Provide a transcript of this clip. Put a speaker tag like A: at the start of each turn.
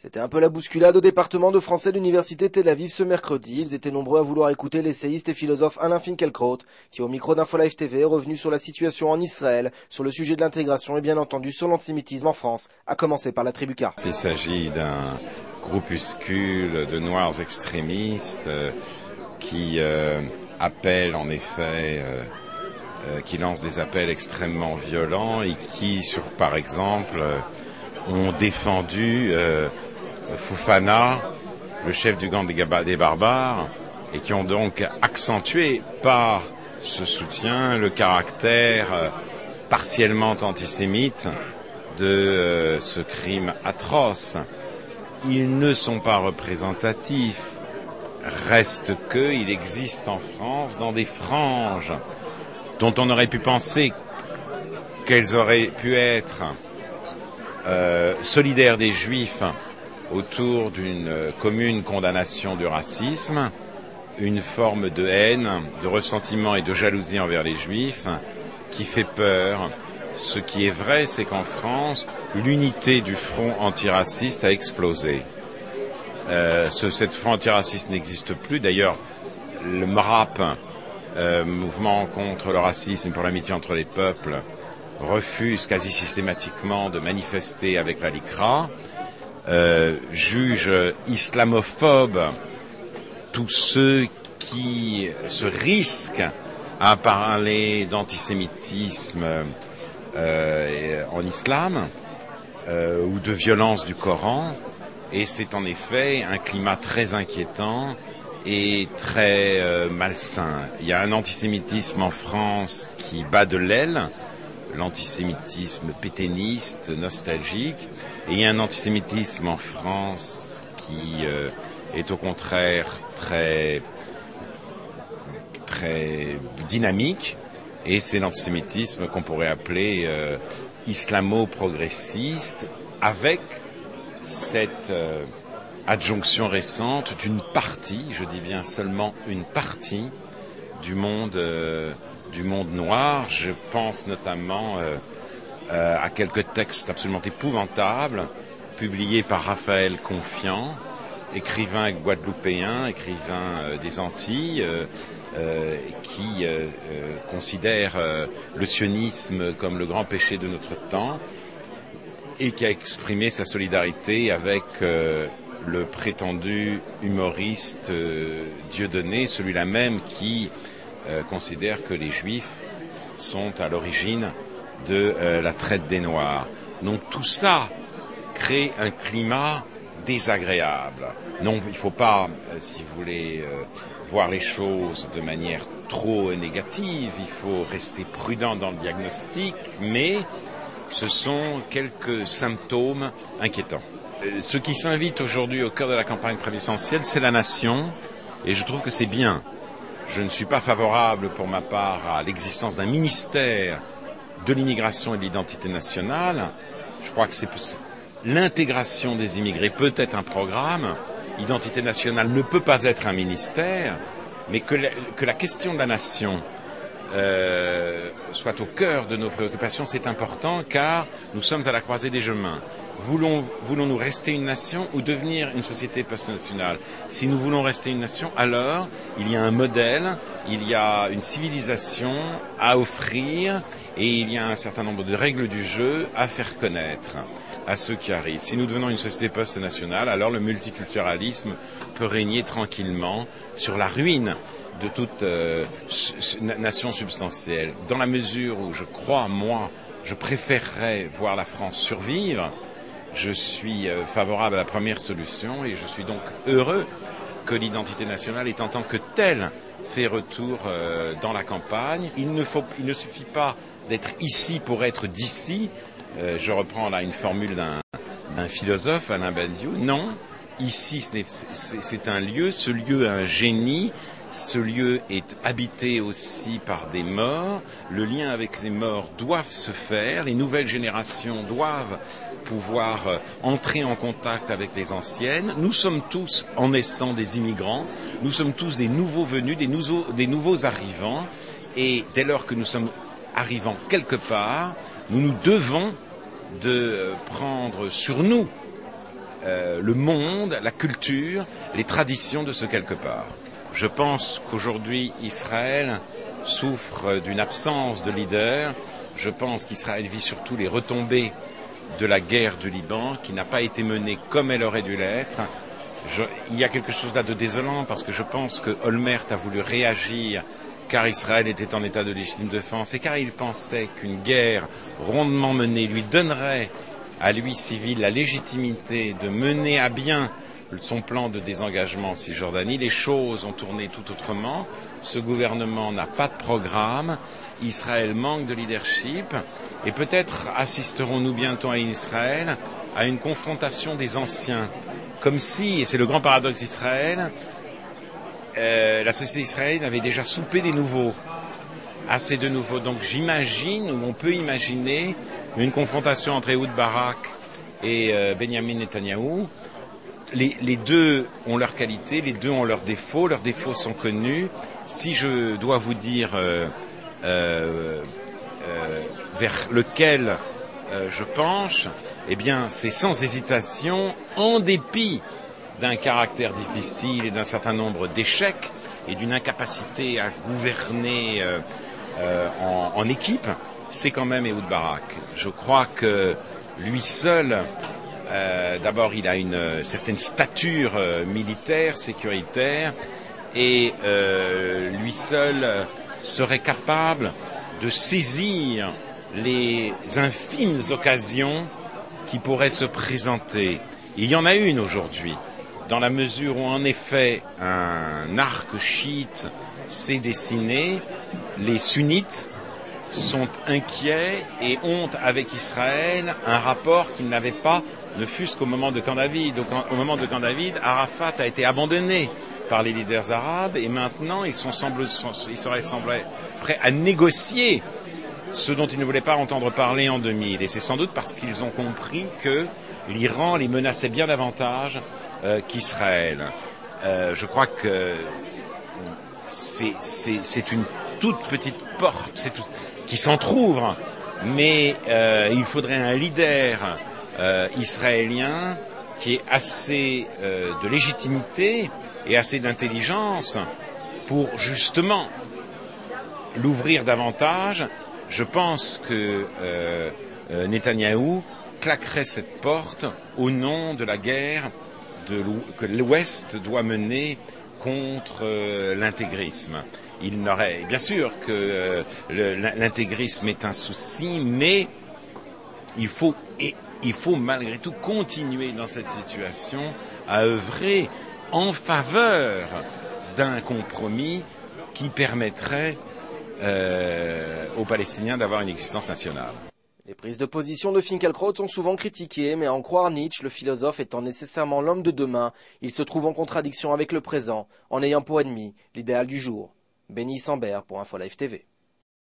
A: C'était un peu la bousculade au département de français de l'université Tel Aviv ce mercredi. Ils étaient nombreux à vouloir écouter l'essayiste et philosophe Alain Finkielkraut, qui au micro d'InfoLive TV est revenu sur la situation en Israël, sur le sujet de l'intégration et bien entendu sur l'antisémitisme en France, à commencer par la tribu Car.
B: Il s'agit d'un groupuscule de noirs extrémistes qui appellent en effet, qui lancent des appels extrêmement violents et qui, par exemple, ont défendu Fofana, le chef du gang des barbares, et qui ont donc accentué par ce soutien le caractère partiellement antisémite de ce crime atroce. Ils ne sont pas représentatifs. Reste qu'il existe en France, dans des franges dont on aurait pu penser qu'elles auraient pu être solidaires des Juifs autour d'une commune condamnation du racisme, une forme de haine, de ressentiment et de jalousie envers les Juifs qui fait peur. Ce qui est vrai, c'est qu'en France, l'unité du front antiraciste a explosé. Cette front antiraciste n'existe plus. D'ailleurs, le MRAP, Mouvement contre le racisme pour l'amitié entre les peuples, refuse quasi systématiquement de manifester avec la LICRA, juge islamophobes tous ceux qui se risquent à parler d'antisémitisme en islam ou de violence du Coran, et c'est en effet un climat très inquiétant et très malsain. Il y a un antisémitisme en France qui bat de l'aile, l'antisémitisme pétainiste, nostalgique, et il y a un antisémitisme en France qui est au contraire très dynamique, et c'est l'antisémitisme qu'on pourrait appeler islamo-progressiste, avec cette adjonction récente d'une partie, je dis bien seulement une partie, du monde noir. Je pense notamment à quelques textes absolument épouvantables publiés par Raphaël Confiant, écrivain guadeloupéen, écrivain des Antilles, qui considère le sionisme comme le grand péché de notre temps et qui a exprimé sa solidarité avec le prétendu humoriste Dieudonné, celui-là même qui considère que les Juifs sont à l'origine de la traite des Noirs. Donc tout ça crée un climat désagréable. Non, il ne faut pas, si vous voulez, voir les choses de manière trop négative. Il faut rester prudent dans le diagnostic, mais ce sont quelques symptômes inquiétants. Ce qui s'invite aujourd'hui au cœur de la campagne présidentielle, c'est la nation, et je trouve que c'est bien. Je ne suis pas favorable pour ma part à l'existence d'un ministère de l'immigration et de l'identité nationale. Je crois que l'intégration des immigrés peut être un programme. L'identité nationale ne peut pas être un ministère, mais que la question de la nation soit au cœur de nos préoccupations, c'est important, car nous sommes à la croisée des chemins. Voulons-nous rester une nation ou devenir une société post-nationale? Si nous voulons rester une nation, alors il y a un modèle, il y a une civilisation à offrir, et il y a un certain nombre de règles du jeu à faire connaître à ceux qui arrivent. Si nous devenons une société post-nationale, alors le multiculturalisme peut régner tranquillement sur la ruine de toute nation substantielle. Dans la mesure où je crois, moi, je préférerais voir la France survivre, je suis favorable à la première solution, et je suis donc heureux que l'identité nationale ait en tant que telle fait retour dans la campagne. Il ne suffit pas d'être ici pour être d'ici. Je reprends là une formule d'un philosophe, Alain Badiou. Non, ici c'est un lieu, ce lieu a un génie, ce lieu est habité aussi par des morts, le lien avec les morts doit se faire, les nouvelles générations doivent pouvoir entrer en contact avec les anciennes. Nous sommes tous, en naissant, des immigrants, nous sommes tous des nouveaux venus, des nouveaux arrivants, et dès lors que nous sommes arrivants quelque part, nous nous devons de prendre sur nous le monde, la culture, les traditions de ce quelque part. Je pense qu'aujourd'hui, Israël souffre d'une absence de leader. Je pense qu'Israël vit surtout les retombées de la guerre du Liban, qui n'a pas été menée comme elle aurait dû l'être. Il y a quelque chose là de désolant, parce que je pense que Olmert a voulu réagir car Israël était en état de légitime défense et car il pensait qu'une guerre rondement menée lui donnerait à lui, civil, la légitimité de mener à bien son plan de désengagement en Cisjordanie. Les choses ont tourné tout autrement. Ce gouvernement n'a pas de programme. Israël manque de leadership. Et peut-être assisterons-nous bientôt à Israël à une confrontation des anciens. Comme si, et c'est le grand paradoxe d'Israël, la société israélienne avait déjà soupé des nouveaux. Assez de nouveaux. Donc j'imagine, ou on peut imaginer, une confrontation entre Ehud Barak et Benjamin Netanyahou. Les deux ont leurs qualités, les deux ont leurs défauts sont connus. Si je dois vous dire vers lequel je penche, eh bien c'est sans hésitation, en dépit d'un caractère difficile et d'un certain nombre d'échecs et d'une incapacité à gouverner en équipe, c'est quand même Ehud Barak. Je crois que lui seul, d'abord il a une certaine stature militaire, sécuritaire, et lui seul serait capable de saisir les infimes occasions qui pourraient se présenter. Il y en a une aujourd'hui, dans la mesure où en effet un arc chiite s'est dessiné. Les sunnites sont inquiets et ont avec Israël un rapport qu'ils n'avaient pas, ne fût-ce qu'au moment de Camp David. Donc, au moment de Camp David, Arafat a été abandonné par les leaders arabes et maintenant ils seraient semblés prêts à négocier ce dont ils ne voulaient pas entendre parler en 2000. Et c'est sans doute parce qu'ils ont compris que l'Iran les menaçait bien davantage qu'Israël. Je crois que c'est une toute petite porte qui s'entrouvre, mais il faudrait un leader israélien qui ait assez de légitimité et assez d'intelligence pour justement l'ouvrir davantage. Je pense que Netanyahou claquerait cette porte au nom de la guerre que l'Ouest doit mener contre l'intégrisme. Il n'aurait, bien sûr que l'intégrisme est un souci, mais il faut malgré tout continuer dans cette situation à œuvrer en faveur d'un compromis qui permettrait aux Palestiniens d'avoir une existence nationale.
A: Les prises de position de Finkielkraut sont souvent critiquées, mais à en croire Nietzsche, le philosophe étant nécessairement l'homme de demain, il se trouve en contradiction avec le présent, en ayant pour ennemi l'idéal du jour. Benny Sambert pour InfoLive TV.